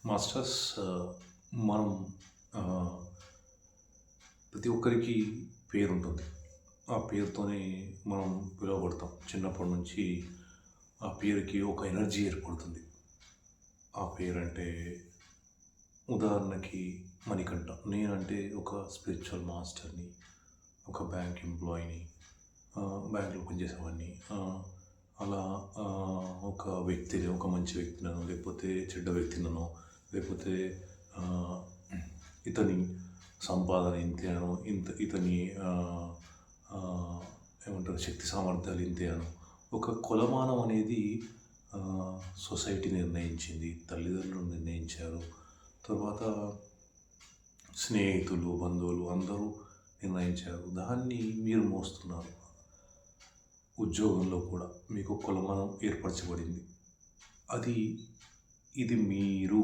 Masters మనం ఆహ్, ప్రతి ఒక్కరికి పేరుంటుంది. ఆ పేరుతోనే మనం పిలువబడతాం. చిన్నప్పటి నుంచి ఆ పేరుకి ఒక ఎనర్జీ ఏర్పడుతుంది. ఆ పేరంటే ఉదాహరణకి మణికంఠ. నేనంటే ఒక స్పిరిచువల్ మాస్టర్‌ని, ఒక బ్యాంక్ ఎంప్లాయీని, బ్యాంక్‌లో పనిచేసేవాడిని. అలా ఒక వ్యక్తిని, ఒక మంచి వ్యక్తిననో, లేకపోతే చెడ్డ వ్యక్తిననో, లేకపోతే ఆహ్, ఇతని సంపాదన ఇంతే అనో, ఇతని ఆహ్, ఆహ్, ఏమంటారు శక్తి సామర్థ్యాలు ఇంతే అనో, ఒక కొలమానం అనేది సొసైటీ నిర్ణయించింది. తల్లిదండ్రులు నిర్ణయించారు. తర్వాత స్నేహితులు, బంధువులు అందరూ నిర్ణయించారు. దాన్ని మీరు మోస్తున్నారు. ఉద్యోగంలో కూడా మీకు కొలమానం ఏర్పరచబడింది. అది ఇది మీరు,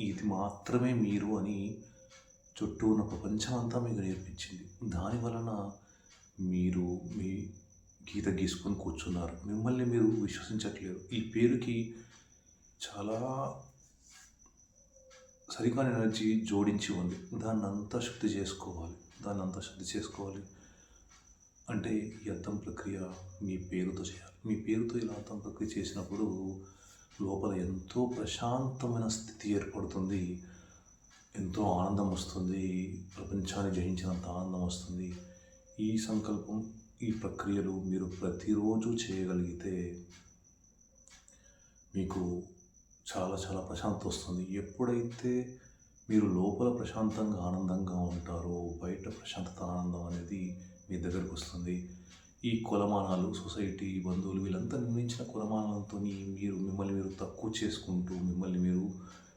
ఇది మాత్రమే మీరు అని చుట్టూ ఉన్న ప్రపంచమంతా మీకు నేర్పించింది. దాని వలన మీరు మీ గీత గీసుకొని కూర్చున్నారు. మిమ్మల్ని మీరు విశ్వసించట్లేదు. ఈ పేరుకి చాలా సరికాని ఎనర్జీ జోడించి ఉంది. దాన్నంతా శుద్ధి చేసుకోవాలి. దాన్నంతా శుద్ధి చేసుకోవాలి అంటే ఈ అద్దం ప్రక్రియ మీ పేరుతో చేయాలి. మీ పేరుతో ఇలా అద్దం ప్రక్రియ చేసినప్పుడు లోపల ఎంతో ప్రశాంతమైన స్థితి ఏర్పడుతుంది. ఎంతో ఆనందం వస్తుంది. ప్రపంచాన్ని జయించినంత ఆనందం వస్తుంది. ఈ సంకల్పం, ఈ ప్రక్రియలు మీరు ప్రతిరోజు చేయగలిగితే మీకు చాలా చాలా ప్రశాంతత వస్తుంది. ఎప్పుడైతే మీరు లోపల ప్రశాంతంగా, ఆనందంగా ఉంటారో బయట ప్రశాంతత, ఆనందం అనేది మీ దగ్గరకు వస్తుంది. ఈ కొలమానాలు, సొసైటీ, బంధువులు వీళ్ళంతా నిర్ణయించిన కొలమానాలతోని మిమ్మల్ని మీరు తక్కువ చేసుకుంటూ, మిమ్మల్ని మీరు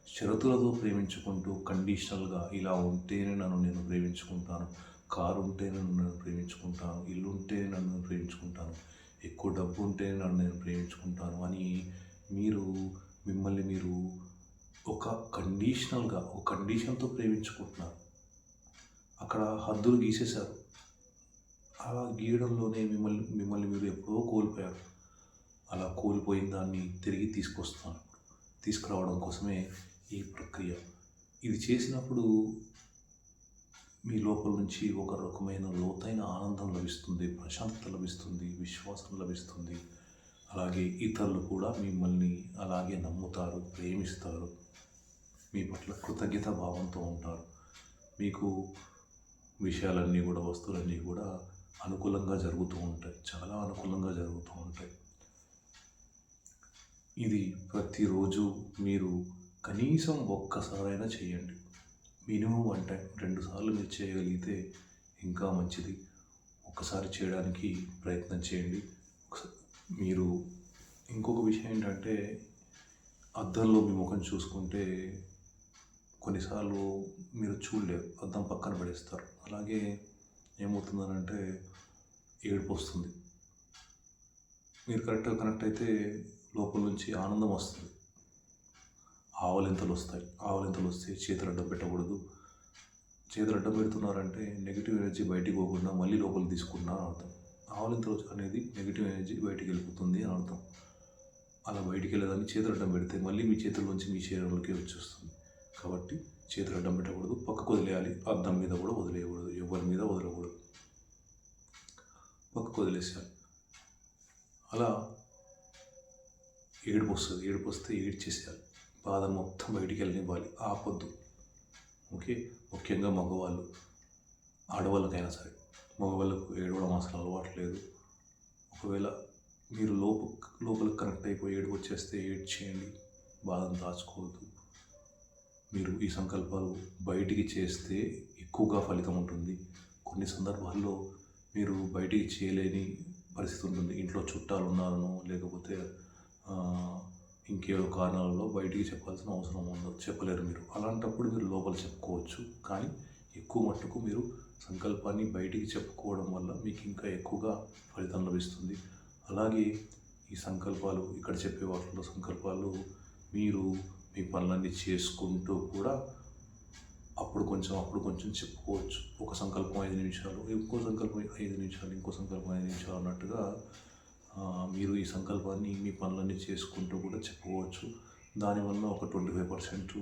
షరతులతో ప్రేమించుకుంటూ, కండిషనల్‌గా ఇలా ఉంటేనే నేను ప్రేమించుకుంటాను, కారు ఉంటేనే నేను ప్రేమించుకుంటాను, ఇల్లు ఉంటేనే నన్ను ప్రేమించుకుంటాను, ఎక్కువ డబ్బు ఉంటేనే నేను ప్రేమించుకుంటాను అని మీరు మిమ్మల్ని మీరు ఒక కండిషనల్‌గా, ఒక కండిషన్‌తో ప్రేమించుకుంటున్నారు. అక్కడ హద్దులు గీసేశారు. అలా గీయడంలోనే మిమ్మల్ని మీరు ఎప్పుడో కోల్పోయారు. అలా కోల్పోయిన దాన్ని తిరిగి తీసుకొస్తాను. తీసుకురావడం కోసమే ఈ ప్రక్రియ. ఇది చేసినప్పుడు మీ లోపల నుంచి ఒక రకమైన లోతైన ఆనందం లభిస్తుంది, ప్రశాంతత లభిస్తుంది, విశ్వాసం లభిస్తుంది. అలాగే ఇతరులు కూడా మిమ్మల్ని అలాగే నమ్ముతారు, ప్రేమిస్తారు. మీ పట్ల కృతజ్ఞతా భావంతో ఉంటారు. మీకు విషయాలన్నీ కూడా, వస్తువులన్నీ కూడా అనుకూలంగా జరుగుతూ ఉంటాయి. చాలా అనుకూలంగా జరుగుతూ ఉంటాయి. ఇది ప్రతిరోజు మీరు కనీసం ఒక్కసారైనా చేయండి. మినిమం 1 టైం, 2 సార్లు మీరు చేయగలిగితే ఇంకా మంచిది. ఒక్కసారి చేయడానికి ప్రయత్నం చేయండి. మీరు ఇంకొక విషయం ఏంటంటే, అద్దంలో మీ ముఖం చూసుకుంటే కొన్నిసార్లు మీరు చూడలేరు. అద్దం పక్కన పడేస్తారు. అలాగే ఏమవుతుందనంటే ఏడుపు వస్తుంది. మీరు కరెక్ట్‌గా కనెక్ట్ అయితే లోపల నుంచి ఆనందం వస్తుంది. ఆవలింతలు వస్తాయి. ఆవలింతలు వస్తే చేతులు అడ్డం పెట్టకూడదు. చేతులు అడ్డం పెడుతున్నారంటే నెగిటివ్ ఎనర్జీ బయటికి పోకుండా మళ్ళీ లోపలికి తీసుకుంటున్నారు అని అర్థం. ఆవలింతలు అనేది నెగిటివ్ ఎనర్జీ బయటికి వెళ్ళిపోతుంది అని అర్థం. అలా బయటికి వెళ్ళేదాన్ని చేతులు అడ్డం పెడితే మళ్ళీ మీ చేతుల్లోంచి మీ శరీరంలోకి వచ్చేస్తుంది. కాబట్టి చేతులు అడ్డం పెట్టకూడదు, పక్కకు వదిలేయాలి. అద్దం మీద కూడా వదిలేయకూడదు, ఎవరి మీద వదలకూడదు, పక్కకు వదిలేసేయాలి. అలా ఏడుపు వస్తుంది. ఏడుపు వస్తే ఏడ్చేసేయాలి. బాధ మొత్తం బయటికి వెళ్ళనివ్వాలి, ఆపొద్దు. ఓకే. ముఖ్యంగా మగవాళ్ళు, ఆడవాళ్ళకైనా సరే. మగవాళ్ళకు ఏడవడం అసలు అలవాటు లేదు. ఒకవేళ మీరు లోపలికి కనెక్ట్ అయిపోయి ఏడుపు వచ్చేస్తే ఏడ్చేయండి, బాధను దాచుకోవద్దు. మీరు ఈ సంకల్పాలు బయటికి చేస్తే ఎక్కువగా ఫలితం ఉంటుంది. కొన్ని సందర్భాల్లో మీరు బయటికి చేయలేని పరిస్థితి ఉంటుంది. ఇంట్లో చుట్టాలు ఉన్నారనో, లేకపోతే ఇంకేదో కారణాలలో బయటికి చెప్పాల్సిన అవసరం ఉండదు, చెప్పలేరు మీరు. అలాంటప్పుడు మీరు లోపల చెప్పుకోవచ్చు. కానీ ఎక్కువ మట్టుకు మీరు సంకల్పాన్ని బయటికి చెప్పుకోవడం వల్ల మీకు ఇంకా ఎక్కువగా ఫలితం లభిస్తుంది. అలాగే ఈ సంకల్పాలు, ఇక్కడ చెప్పే వాటిలో సంకల్పాలు మీరు మీ పనులన్నీ చేసుకుంటూ కూడా అప్పుడు కొంచెం చెప్పుకోవచ్చు. ఒక సంకల్పం 5 నిమిషాలు, ఇంకో సంకల్పం 5 నిమిషాలు, ఇంకో సంకల్పం 5 నిమిషాలు అన్నట్టుగా మీరు ఈ సంకల్పాన్ని మీ పనులన్నీ చేసుకుంటూ కూడా చెప్పుకోవచ్చు. దానివల్ల ఒక 25%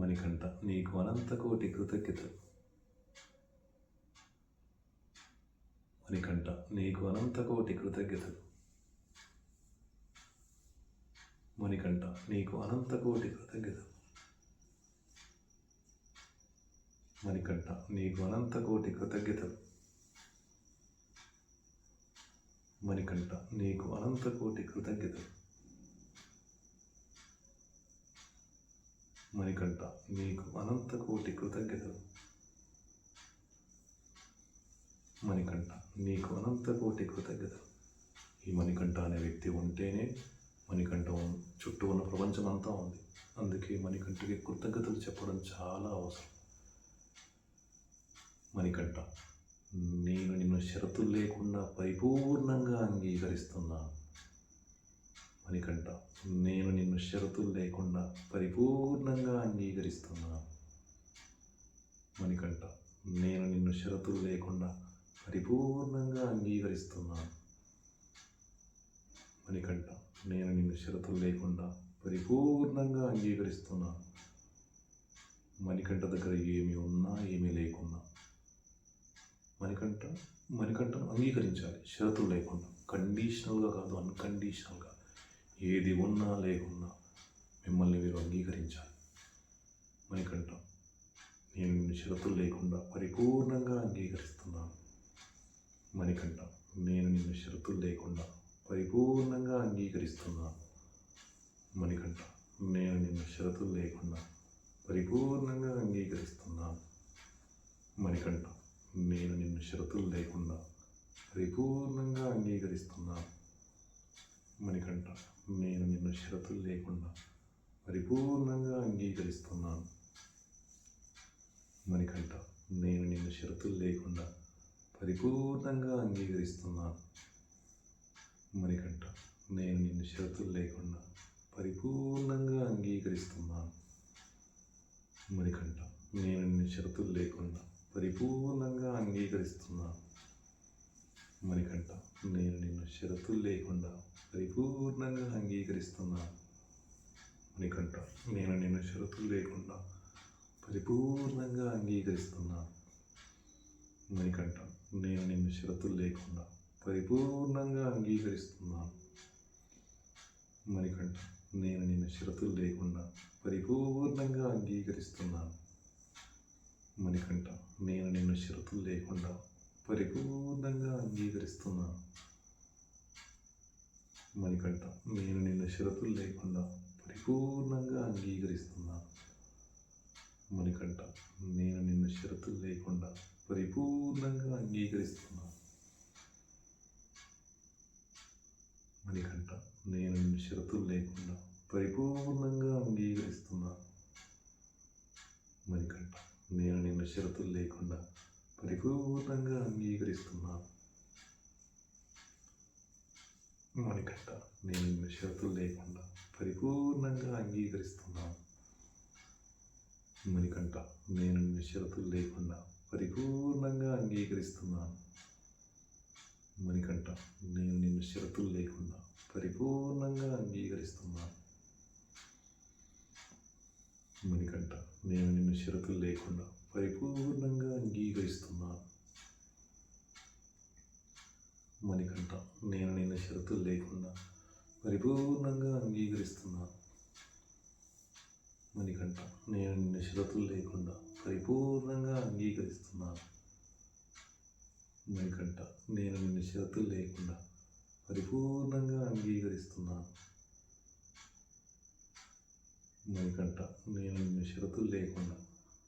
మణికంఠ నీకు అనంత కోటి కృతజ్ఞతలు. మణికంఠ నీకు అనంత కోటి కృతజ్ఞతలు. మణికంఠ నీకు అనంత కోటి కృతజ్ఞతలు. మణికంఠ నీకు అనంత కోటి కృతజ్ఞతలు. మణికంఠ నీకు అనంత కోటి కృతజ్ఞతలు. మణికంఠ నీకు అనంత కోటి కృతజ్ఞతలు. మణికంఠ నీకు అనంత కోటి కృతజ్ఞతలు. ఈ మణికంఠ అనే వ్యక్తి ఉంటేనే మణికంఠ చుట్టూ ఉన్న ప్రపంచం అంతా ఉంది. అందుకే మణికంఠకి కృతజ్ఞతలు చెప్పడం చాలా అవసరం. మణికంఠ నేను నిన్ను షరతులు లేకుండా పరిపూర్ణంగా అంగీకరిస్తున్నాను. మణికంఠ నేను నిన్ను షరతులు లేకుండా పరిపూర్ణంగా అంగీకరిస్తున్నాను. మణికంఠ నేను నిన్ను షరతులు లేకుండా పరిపూర్ణంగా అంగీకరిస్తున్నాను. మణికంఠ నేను నిన్ను షరతులు లేకుండా పరిపూర్ణంగా అంగీకరిస్తున్నాను. మణికంఠ దగ్గర ఏమి ఉన్నా ఏమీ లేకున్నా మణికంఠను అంగీకరించాలి. షరతులు లేకుండా, కండిషనల్గా కాదు, అన్కండిషనల్గా. ఏది ఉన్నా లేకున్నా మిమ్మల్ని మీరు అంగీకరించాలి. మణికంఠ నేను నిన్ను షరతులు లేకుండా పరిపూర్ణంగా అంగీకరిస్తున్నాను. మణికంఠ నేను నిన్ను షరతులు లేకుండా పరిపూర్ణంగా అంగీకరిస్తున్నాను. మణికంఠ నేను నిన్ను షరతులు లేకుండా పరిపూర్ణంగా అంగీకరిస్తున్నాను. మణికంఠ నేను నిన్ను షరతులు లేకుండా పరిపూర్ణంగా అంగీకరిస్తున్నాను. మణికంఠ నేను నిన్ను షరతులు లేకుండా పరిపూర్ణంగా అంగీకరిస్తున్నాను. మణికంఠ నేను నిన్ను షరతులు లేకుండా పరిపూర్ణంగా అంగీకరిస్తున్నాను. మణికంఠ నేను నిన్ను షరతులు లేకుండా పరిపూర్ణంగా అంగీకరిస్తున్నాను. మణికంఠ నేను నిన్ను షరతులు లేకుండా పరిపూర్ణంగా అంగీకరిస్తున్నాను. మణికంఠ నేను నిన్ను షరతులు లేకుండా పరిపూర్ణంగా అంగీకరిస్తున్నాను. మణికంఠ నేను నిన్ను షరతులు లేకుండా పరిపూర్ణంగా అంగీకరిస్తున్నాను. మణికంఠ నేను నిన్ను షరతులు లేకుండా పరిపూర్ణంగా అంగీకరిస్తున్నాను. మణికంఠ నేను నిన్ను షరతులు లేకుండా పరిపూర్ణంగా అంగీకరిస్తున్నాను. మణికంఠ నేను నిన్ను షరతులు లేకుండా పరిపూర్ణంగా అంగీకరిస్తున్నాను. మణికంఠ నేను నిన్ను షరతులు లేకుండా పరిపూర్ణంగా అంగీకరిస్తున్నాను. మణికంఠ నేను నిన్ను షరతులు లేకుండా పరిపూర్ణంగా అంగీకరిస్తున్నాను. మణికంఠ నేను నిన్ను షరతులు లేకుండా పరిపూర్ణంగా అంగీకరిస్తున్నాను. మణికంఠ నేను నిన్ను షరతులు లేకుండా పరిపూర్ణంగా అంగీకరిస్తున్నాను. మణికంఠ నేను నిన్ను షరతులు లేకుండా పరిపూర్ణంగా అంగీకరిస్తున్నాను. మణికంఠ నేను నిన్ను షరతులు లేకుండా పరిపూర్ణంగా అంగీకరిస్తున్నాను. మణికంఠ నేను నిన్ను షరతులు లేకుండా పరిపూర్ణంగా అంగీకరిస్తున్నాను. మణికంఠ నేను నిన్ను షరతులు లేకుండా పరిపూర్ణంగా అంగీకరిస్తున్నాను. మణికంఠ నేను నిన్ను షరతులు లేకుండా పరిపూర్ణంగా అంగీకరిస్తున్నాను. మణికంఠ నేను నిన్ను షరతులు లేకుండా పరిపూర్ణంగా అంగీకరిస్తున్నాను. మణికంఠ నేను నిన్ను షరతులు లేకుండా పరిపూర్ణంగా అంగీకరిస్తున్నాను. మణికంఠ నేను నిన్ను షరతులు లేకుండా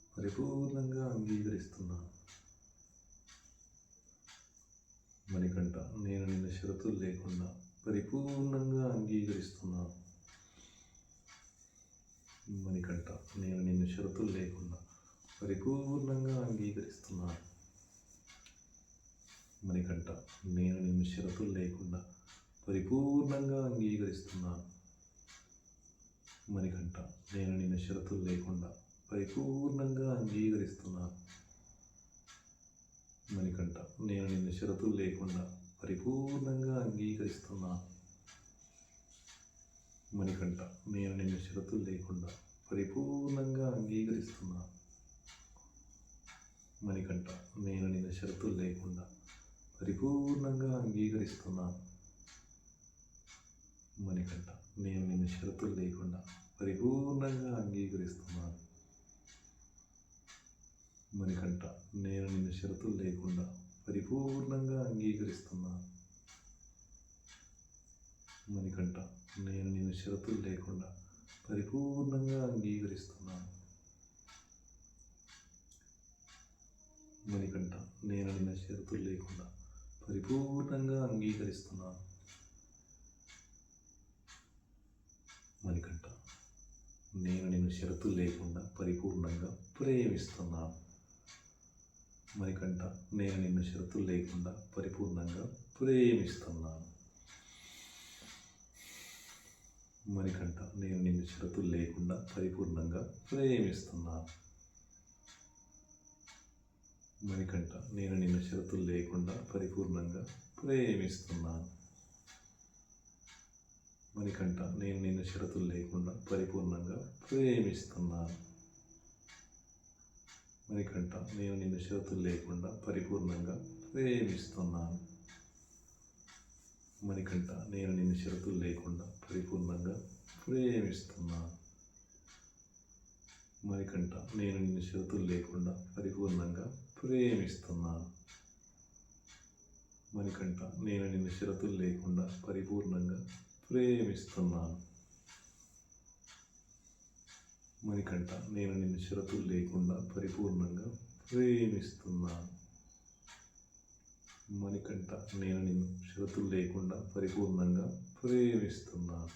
పరిపూర్ణంగా అంగీకరిస్తున్నాను. మణికంఠ నేను నిన్ను షరతులు లేకుండా పరిపూర్ణంగా అంగీకరిస్తున్నాను. మణికంఠ నేను నిన్ను షరతులు లేకుండా పరిపూర్ణంగా అంగీకరిస్తున్నాను. మణికంఠ నేను నిన్ను షరతులు లేకుండా పరిపూర్ణంగా అంగీకరిస్తున్నాను. మణికంఠ నేను నిన్ను షరతులు లేకుండా పరిపూర్ణంగా అంగీకరిస్తున్నాను. మణికంఠ నేను నిన్ను షరతులు లేకుండా పరిపూర్ణంగా అంగీకరిస్తున్నాను. మణికంఠ నేను నిన్ను షరతులు లేకుండా పరిపూర్ణంగా అంగీకరిస్తున్నాను. మణికంఠ, నేను నిన్ను షరతులు లేకుండా పరిపూర్ణంగా అంగీకరిస్తున్నాను. మణికంఠ, నేను నిన్ను షరతులు లేకుండా పరిపూర్ణంగా అంగీకరిస్తున్నాను. మణికంఠ, నేను నిన్ను షరతులు లేకుండా పరిపూర్ణంగా అంగీకరిస్తున్నాను. మణికంఠ, నేను నిన్ను షరతులు లేకుండా పరిపూర్ణంగా అంగీకరిస్తున్నాను. మణికంఠ, నేను నిన్ను షరతులు లేకుండా పరిపూర్ణంగా అంగీకరిస్తున్నాను. మణికంఠ, నేను నిన్ను షరతులు లేకుండా పరిపూర్ణంగా ప్రేమిస్తున్నాను. మణికంఠ, నేను నిన్ను షరతులు లేకుండా పరిపూర్ణంగా ప్రేమిస్తున్నాను. మణికంఠ, నేను నిన్ను షరతులు లేకుండా పరిపూర్ణంగా ప్రేమిస్తున్నాను. మణికంఠ, నేను నిన్ను షరతులు లేకుండా పరిపూర్ణంగా ప్రేమిస్తున్నాను. మణికంఠ, నేను నిన్ను షరతులు లేకుండా పరిపూర్ణంగా ప్రేమిస్తున్నాను. మణికంఠ, నేను నిన్ను షరతులు లేకుండా పరిపూర్ణంగా ప్రేమిస్తున్నాను. మణికంఠ, నేను నిన్ను షరతులు లేకుండా పరిపూర్ణంగా ప్రేమిస్తున్నాను. మణికంఠ, నేను నిన్ను షరతులు లేకుండా పరిపూర్ణంగా ప్రేమిస్తున్నాను. మణికంఠ, నేను నిన్ను షరతులు లేకుండా పరిపూర్ణంగా ప్రేమిస్తున్నాను. మణికంఠ, నేను నిన్ను షరతులు లేకుండా పరిపూర్ణంగా ప్రేమిస్తున్నాను. మణికంఠ, నేను నిన్ను షరతులు లేకుండా పరిపూర్ణంగా ప్రేమిస్తున్నాను.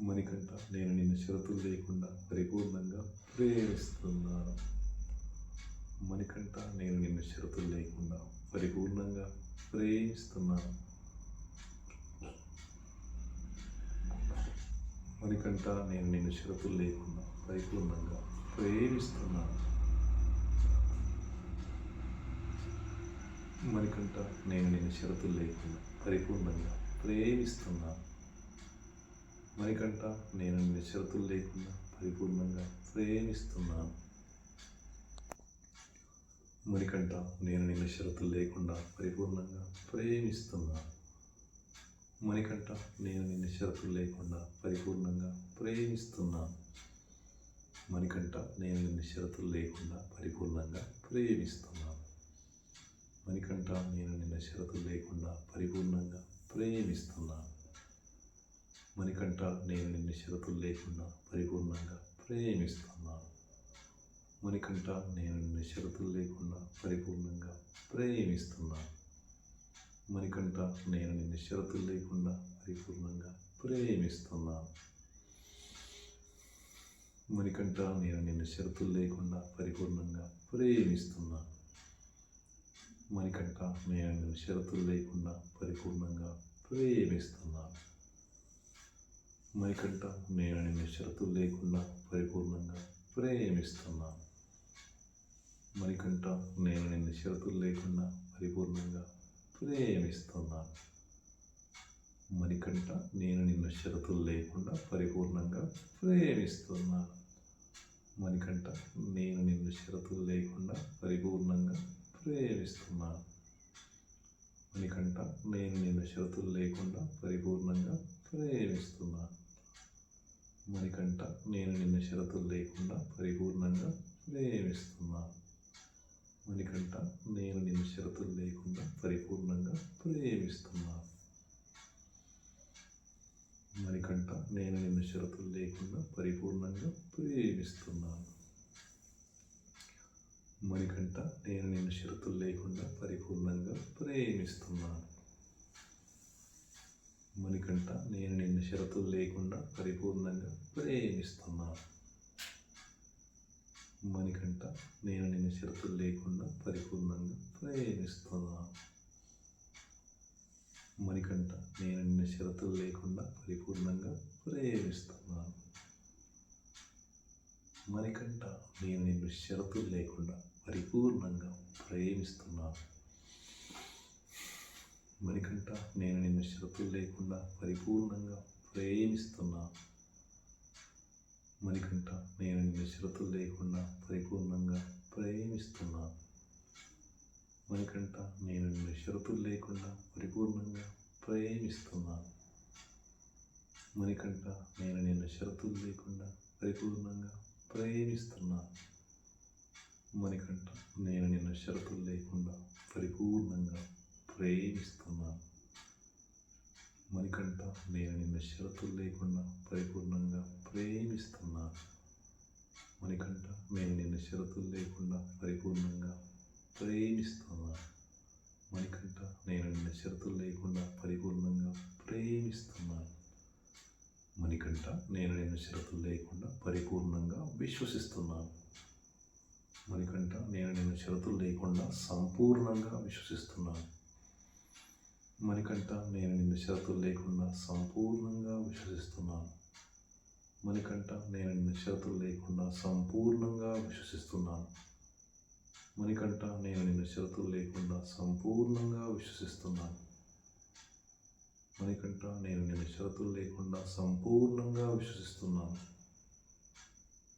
మణికంఠ, నేను నిన్ను షరతులు లేకుండా పరిపూర్ణంగా ప్రేమిస్తున్నాను. మణికంఠ, నేను నిన్ను షరతులు లేకుండా పరిపూర్ణంగా ప్రేమిస్తున్నాను. మణికంఠ, నేను నిన్ను షరతులు లేకుండా పరిపూర్ణంగా ప్రేమిస్తున్నాను. మణికంఠ, నేను నిన్ను షరతులు లేకుండా పరిపూర్ణంగా ప్రేమిస్తున్నాను. మణికంఠ, నేను నిన్ను షరతులు లేకుండా పరిపూర్ణంగా ప్రేమిస్తున్నాను. మణికంఠ, నేను నిన్ను షరతులు లేకుండా పరిపూర్ణంగా ప్రేమిస్తున్నాను. మణికంఠ, నేను నిన్ను షరతులు లేకుండా పరిపూర్ణంగా ప్రేమిస్తున్నాను. మణికంఠ, నేను నిన్ను షరతులు లేకుండా పరిపూర్ణంగా ప్రేమిస్తున్నాను. మణికంఠ, నేను నిన్ను షరతులు లేకుండా పరిపూర్ణంగా ప్రేమిస్తున్నాను. మణికంఠ, నేను నిన్ను షరతులు లేకుండా పరిపూర్ణంగా ప్రేమిస్తున్నాను. మణికంఠ, నేను నిన్ను షరతులు లేకుండా పరిపూర్ణంగా ప్రేమిస్తున్నాను. మణికంఠ, నేను నిన్ను షరతులు లేకుండా పరిపూర్ణంగా ప్రేమిస్తున్నాను. మణికంఠ, నేను నిన్ను షరతులు లేకుండా పరిపూర్ణంగా ప్రేమిస్తున్నాను. మణికంఠ, నేను నిన్ను షరతులు లేకుండా పరిపూర్ణంగా ప్రేమిస్తున్నాను. మణికంఠ, నేను నిన్ను షరతులు లేకుండా పరిపూర్ణంగా ప్రేమిస్తున్నాను. మణికంఠ, నేను నిన్ను షరతులు లేకుండా పరిపూర్ణంగా ప్రేమిస్తున్నాను. మణికంఠ, నేను నిన్ను షరతులు లేకుండా పరిపూర్ణంగా ప్రేమిస్తున్నాను. మణికంఠ, నేను నిన్ను షరతులు లేకుండా పరిపూర్ణంగా ప్రేమిస్తున్నాను. మణికంఠ, నేను నిన్ను షరతులు లేకుండా పరిపూర్ణంగా ప్రేమిస్తున్నాను. మణికంఠ, నేను నిన్ను షరతులు లేకుండా పరిపూర్ణంగా ప్రేమిస్తున్నాను. మణికంఠ, నేను నిన్ను షరతులు లేకుండా పరిపూర్ణంగా ప్రేమిస్తున్నాను. మణికంఠ, నేను నిన్ను షరతులు లేకుండా పరిపూర్ణంగా ప్రేమిస్తున్నాను. మణికంఠ, నేను నిన్ను షరతులు లేకుండా పరిపూర్ణంగా ప్రేమిస్తున్నాను. మణికంఠ, నేను నిన్ను షరతులు లేకుండా పరిపూర్ణంగా ప్రేమిస్తున్నాను. మణికంఠ, నేను నిన్ను షరతులు లేకుండా పరిపూర్ణంగా ప్రేమిస్తున్నాను. మణికంఠ, నేను నిన్ను షరతులు లేకుండా పరిపూర్ణంగా ప్రేమిస్తున్నాను. మణికంఠ, నేను నిన్ను షరతులు లేకుండా పరిపూర్ణంగా ప్రేమిస్తున్నాను. మణికంఠ, నేను నిన్ను షరతులు లేకుండా పరిపూర్ణంగా ప్రేమిస్తున్నాను. మణికంఠ, నేను నిన్ను షరతులు లేకుండా పరిపూర్ణంగా ప్రేమిస్తున్నాను. మణికంఠ, నేను నిన్ను షరతులు లేకుండా పరిపూర్ణంగా ప్రేమిస్తున్నాను. మణికంఠ, నేను నిన్ను షరతులు లేకుండా పరిపూర్ణంగా ప్రేమిస్తున్నాను. మణికంఠ, నేను నిన్ను షరతులు లేకుండా పరిపూర్ణంగా ప్రేమిస్తున్నాను. మణికంఠ, నేను నిన్ను షరతులు లేకుండా పరిపూర్ణంగా ప్రేమిస్తున్నాను. మణికంఠ, నేను నిన్ను షరతులు లేకుండా పరిపూర్ణంగా ప్రేమిస్తున్నాను. మణికంఠ, నేను నిన్ను షరతులు లేకుండా పరిపూర్ణంగా ప్రేమిస్తున్నాను. మణికంఠ, నేను నిన్ను షరతులు లేకుండా పరిపూర్ణంగా విశ్వసిస్తున్నాను. మణికంఠ, నేను నిన్ను షరతులు లేకుండా సంపూర్ణంగా విశ్వసిస్తున్నాను. మణికంఠ, నేను నిన్ను షరతులు లేకుండా సంపూర్ణంగా విశ్వసిస్తున్నాను. మణికంఠ, నేను నిన్ను షరతులు లేకుండా సంపూర్ణంగా విశ్వసిస్తున్నాను. మణికంఠ, నేను నిన్ను షరతులు లేకుండా సంపూర్ణంగా విశ్వసిస్తున్నాను. మణికంఠ, నేను నిన్ను షరతులు లేకుండా సంపూర్ణంగా విశ్వసిస్తున్నాను.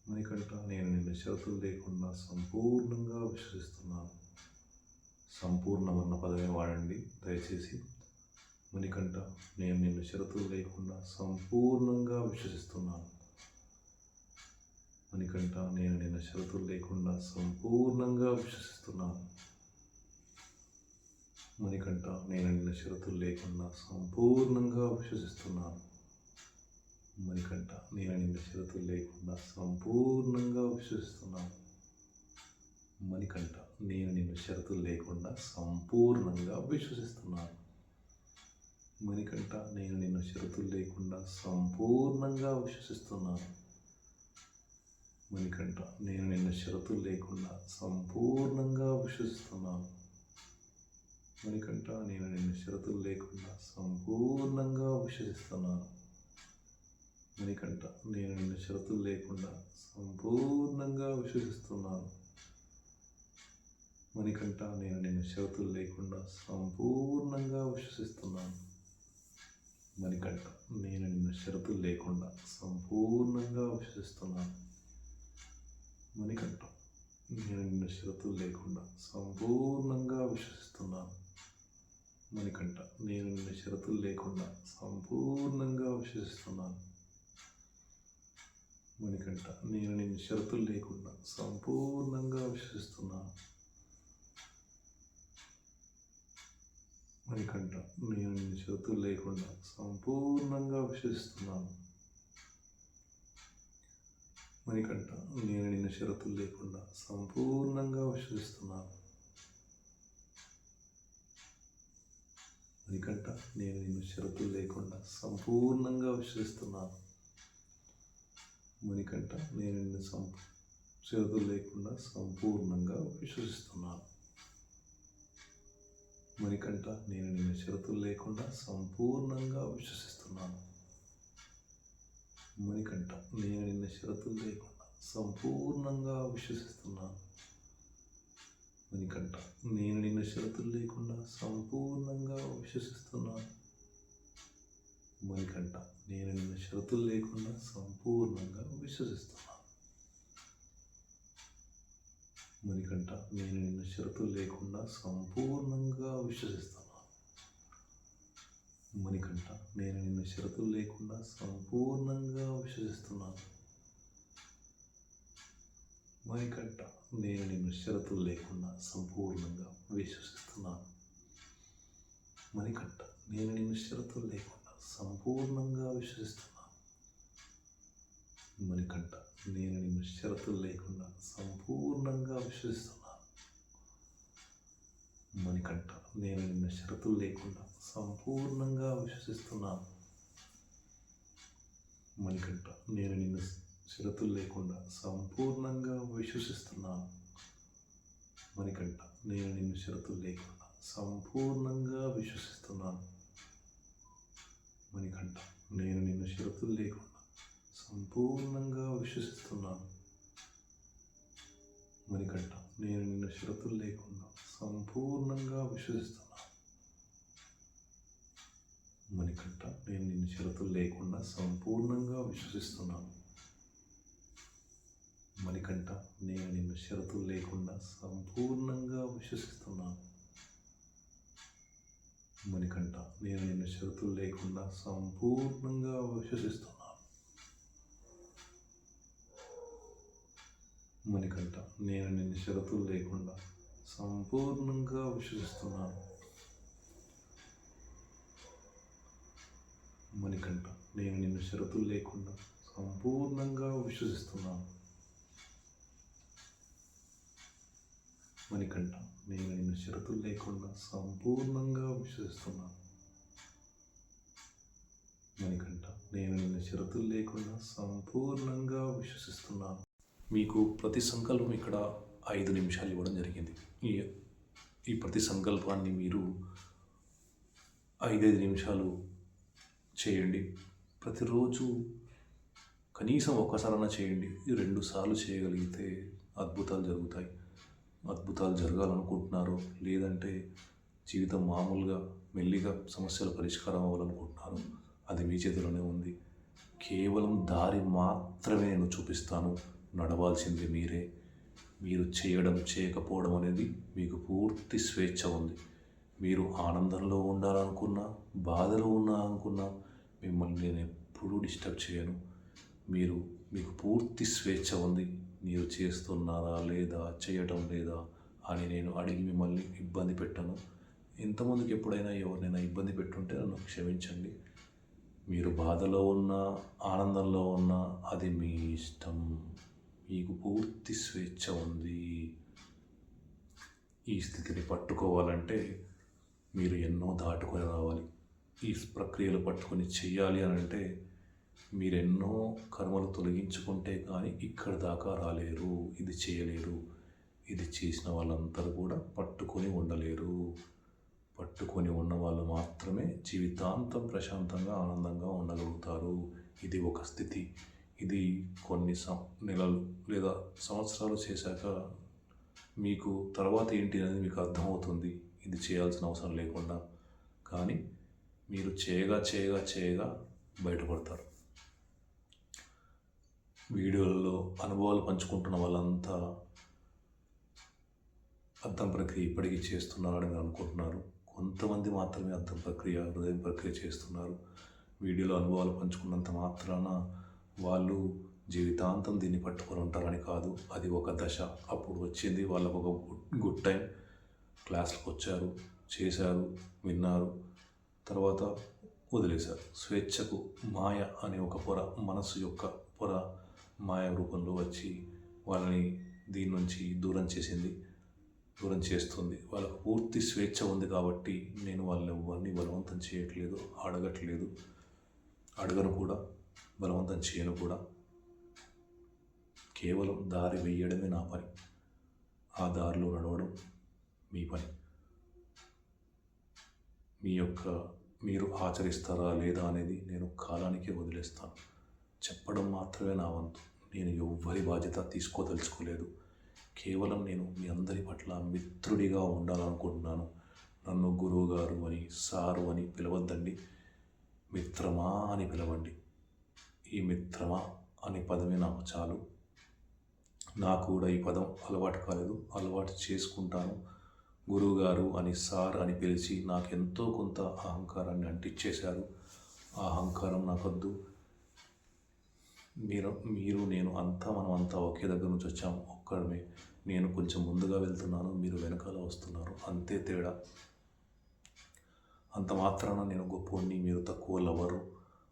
మణికంఠ, నేను నిన్ను షరతులు లేకుండా సంపూర్ణంగా విశ్వసిస్తున్నాను. సంపూర్ణమన్న పదమే వాడండి దయచేసి. మణికంఠ, నేను నిన్ను షరతులు లేకుండా సంపూర్ణంగా విశ్వసిస్తున్నాను. మణికంఠ, నేను నిన్ను షరతులు లేకుండా సంపూర్ణంగా విశ్వసిస్తున్నాను. మణికంఠ, నేను నిన్ను షరతులు లేకుండా సంపూర్ణంగా విశ్వసిస్తున్నాను. మణికంఠ, నేను నిన్ను షరతులు లేకుండా సంపూర్ణంగా విశ్వసిస్తున్నాను. మణికంఠ, నేను నిన్ను షరతులు లేకుండా సంపూర్ణంగా విశ్వసిస్తున్నాను. మణికంఠ, నేను నిన్ను షరతులు లేకుండా సంపూర్ణంగా విశ్వసిస్తున్నాను. మణికంఠ, నేను నిన్ను షరతులు లేకుండా సంపూర్ణంగా విశ్వసిస్తున్నాను. మణికంఠ, నేను నిన్ను షరతులు లేకుండా సంపూర్ణంగా విశ్వసిస్తున్నాను. మణికంఠ, నేను నిన్ను షరతులు లేకుండా సంపూర్ణంగా విశ్వసిస్తున్నాను. మణికంఠ, నేను నిన్ను షరతులు లేకుండా సంపూర్ణంగా విశ్వసిస్తున్నాను. మణికంఠ, నేను నిన్ను షరతులు లేకుండా సంపూర్ణంగా విశ్వసిస్తున్నాను. మణికంఠ, నేను నిన్ను షరతులు లేకుండా సంపూర్ణంగా విశ్వసిస్తున్నాను. మణికంఠ, నేను నిన్ను షరతులు లేకుండా సంపూర్ణంగా విశ్వసిస్తున్నాను. మణికంఠ, నేను నిన్ను షరతులు లేకుండా సంపూర్ణంగా విశ్వసిస్తున్నాను. మణికంఠ, నేను నిన్ను షరతులు లేకుండా సంపూర్ణంగా విశ్వసిస్తున్నాను. మణికంఠ, నేను నిన్ను షరతులు లేకుండా సంపూర్ణంగా విశ్వసిస్తున్నాను. మణికంఠ, నేను నిన్ను షరతులు లేకుండా సంపూర్ణంగా విశ్వసిస్తున్నాను. మణికంఠ, నేను నిన్ను షరతులు లేకుండా సంపూర్ణంగా విశ్వసిస్తున్నాను. మణికంఠ, నేను నిన్ను షరతులు లేకుండా సంపూర్ణంగా విశ్వసిస్తున్నాను. మణికంఠ, నేను నిన్ను షరతులు లేకుండా సంపూర్ణంగా విశ్వసిస్తున్నాను. మణికంఠ, నేను నిన్ను షరతులు లేకుండా సంపూర్ణంగా విశ్వసిస్తున్నాను. మణికంఠ, నేను నిన్ను షరతులు లేకుండా సంపూర్ణంగా విశ్వసిస్తున్నాను. మణికంఠ, నేను నిన్ను షరతులు లేకుండా సంపూర్ణంగా విశ్వసిస్తున్నాను. మణికంఠ, నేను నిన్ను షరతులు లేకుండా సంపూర్ణంగా విశ్వసిస్తున్నాను. మణికంఠ, నేను నిన్ను షరతులు లేకుండా సంపూర్ణంగా విశ్వసిస్తున్నాను. మణికంఠ, నేను నిన్ను షరతులు లేకుండా సంపూర్ణంగా విశ్వసిస్తున్నాను. మణికంఠ, నేను నిన్ను షరతులు లేకుండా సంపూర్ణంగా విశ్వసిస్తున్నాను. మణికంఠ, నేను నిన్ను షరతులు లేకుండా సంపూర్ణంగా విశ్వసిస్తున్నాను. మణికంఠ, నేను నిన్ను షరతులు లేకుండా సంపూర్ణంగా విశ్వసిస్తున్నాను. మణికంఠ, నేను నిన్ను షరతులు లేకుండా సంపూర్ణంగా విశ్వసిస్తున్నాను. మణికంఠ, నేను నిన్ను షరతులు లేకుండా సంపూర్ణంగా విశ్వసిస్తున్నాను. మణికంఠ, నేను నిన్ను షరతులు లేకుండా సంపూర్ణంగా విశ్వసిస్తున్నాను. మణికంఠ, నేను నిన్ను షరతులు లేకుండా సంపూర్ణంగా విశ్వసిస్తున్నాను. నేను నిన్ను షరతులు లేకుండా సంపూర్ణంగా విశ్వసిస్తున్నాను. మణికంఠ, నేను నిన్ను షరతులు లేకుండా సంపూర్ణంగా విశ్వసిస్తున్నాను. మణికంఠ, నేను నిన్ను షరతులు లేకుండా సంపూర్ణంగా విశ్వసిస్తున్నాను. మణికంఠ, నేను నిన్ను షరతులు లేకుండా సంపూర్ణంగా విశ్వసిస్తున్నాను. మణికంఠ, నేను నిన్ను షరతులు లేకుండా సంపూర్ణంగా విశ్వసిస్తున్నాను. మణికంఠ, నేను నిన్ను షరతులు లేకుండా సంపూర్ణంగా విశ్వసిస్తున్నాను. మీకు ప్రతి సంకల్పం ఇక్కడ 5 నిమిషాలు ఇవ్వడం జరిగింది. ఈ ప్రతి సంకల్పాన్ని మీరు 5 నిమిషాలు చేయండి. ప్రతిరోజు కనీసం ఒక్కసారైనా చేయండి. 2 సార్లు చేయగలిగితే అద్భుతాలు జరుగుతాయి. అద్భుతాలు జరగాలనుకుంటున్నారు, లేదంటే జీవితం మామూలుగా మెల్లిగా సమస్యల పరిష్కారం అవ్వాలనుకుంటున్నారు, అది మీ చేతిలోనే ఉంది. కేవలం దారి మాత్రమే నేను చూపిస్తాను, నడవాల్సింది మీరే. మీరు చేయడం చేయకపోవడం అనేది మీకు పూర్తి స్వేచ్ఛ ఉంది. మీరు ఆనందంలో ఉండాలనుకున్నా, బాధలో ఉండాలనుకున్నా మిమ్మల్ని నేను ఎప్పుడూ డిస్టర్బ్ చేయను. మీకు పూర్తి స్వేచ్ఛ ఉంది. మీరు చేస్తున్నారా లేదా, చేయటం లేదా అని నేను అడిగి మిమ్మల్ని ఇబ్బంది పెట్టను. ఇంతకుముందుకు ఎప్పుడైనా ఎవరినైనా ఇబ్బంది పెట్టుంటే నన్ను క్షమించండి. మీరు బాధలో ఉన్నా, ఆనందంలో ఉన్నా అది మీ ఇష్టం. మీకు పూర్తి స్వేచ్ఛ ఉంది. ఈ స్థితిని పట్టుకోవాలంటే మీరు ఎన్నో దాటుకొని రావాలి. ఈ ప్రక్రియలు పట్టుకొని చెయ్యాలి అని అంటే మీరెన్నో కర్మలు తొలగించుకుంటే కానీ ఇక్కడి దాకా రాలేరు, ఇది చేయలేరు. ఇది చేసిన వాళ్ళందరూ కూడా పట్టుకొని ఉండలేరు. పట్టుకొని ఉన్న వాళ్ళు మాత్రమే జీవితాంతం ప్రశాంతంగా ఆనందంగా ఉండగలుగుతారు. ఇది ఒక స్థితి. ఇది కొన్ని నెలలు లేదా సంవత్సరాలు చేశాక మీకు తర్వాత ఏంటి అనేది మీకు అర్థమవుతుంది, ఇది చేయాల్సిన అవసరం లేకుండా. కానీ మీరు చేయగా బయటపడతారు. వీడియోలలో అనుభవాలు పంచుకుంటున్న వాళ్ళంతా అర్థం ప్రక్రియ ఇప్పటికీ చేస్తున్నారని మీరు అనుకుంటున్నారు. కొంతమంది మాత్రమే అర్థం ప్రక్రియ, హృదయం ప్రక్రియ చేస్తున్నారు. వీడియోలో అనుభవాలు పంచుకున్నంత మాత్రాన వాళ్ళు జీవితాంతం దీన్ని పట్టుకొని ఉంటారని కాదు. అది ఒక దశ. అప్పుడు వచ్చింది వాళ్ళకు ఒక గుడ్ టైం. క్లాసులకు వచ్చారు, చేశారు, విన్నారు, తర్వాత వదిలేశారు. స్వేచ్ఛకు మాయ అనే ఒక పొర, మనసు యొక్క పొర మాయ రూపంలో వచ్చి వాళ్ళని దీని నుంచి దూరం చేస్తుంది. వాళ్ళకు పూర్తి స్వేచ్ఛ ఉంది కాబట్టి నేను వాళ్ళని ఎవరిని బలవంతం చేయట్లేదు, అడగను కూడా, బలవంతం చేయను కూడా. కేవలం దారి వేయడమే నా పని. ఆ దారిలో నడవడం మీ పని. మీరు ఆచరిస్తారా లేదా అనేది నేను కాలానికే వదిలేస్తాను. చెప్పడం మాత్రమే నా వంతు. నేను ఎవ్వరి బాధ్యత తీసుకోదలుచుకోలేదు. కేవలం నేను మీ అందరి పట్ల మిత్రుడిగా ఉండాలనుకుంటున్నాను. నన్ను గురువు గారు అని, సారు అని పిలవద్దండి, మిత్రమా అని పిలవండి. ఈ మిత్రమా అనే పదమే నాకు చాలు. నాకు కూడా ఈ పదం అలవాటు కాలేదు, అలవాటు చేసుకుంటాను. గురువుగారు అని, సార్ అని పిలిచి నాకెంతో కొంత అహంకారాన్ని అంటించేశారు. ఆ అహంకారం నాకొద్దు. నేను మనం అంతా ఒకే దగ్గర నుంచి వచ్చాము, ఒక్కడమే. నేను కొంచెం ముందుగా వెళ్తున్నాను, మీరు వెనకాల వస్తున్నారు, అంతే తేడా. అంత మాత్రాన నేను గొప్పవాడిని, మీరు తక్కువ లవ్వరు.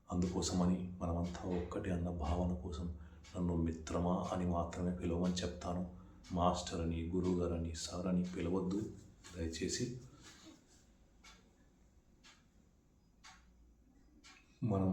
అందుకోసమని మనమంతా ఒక్కటే అన్న భావన కోసం నన్ను మిత్రమా అని మాత్రమే పిలవమని చెప్తాను. మాస్టర్ అని, గురువుగారని, సార్ అని పిలవద్దు దయచేసి. మనం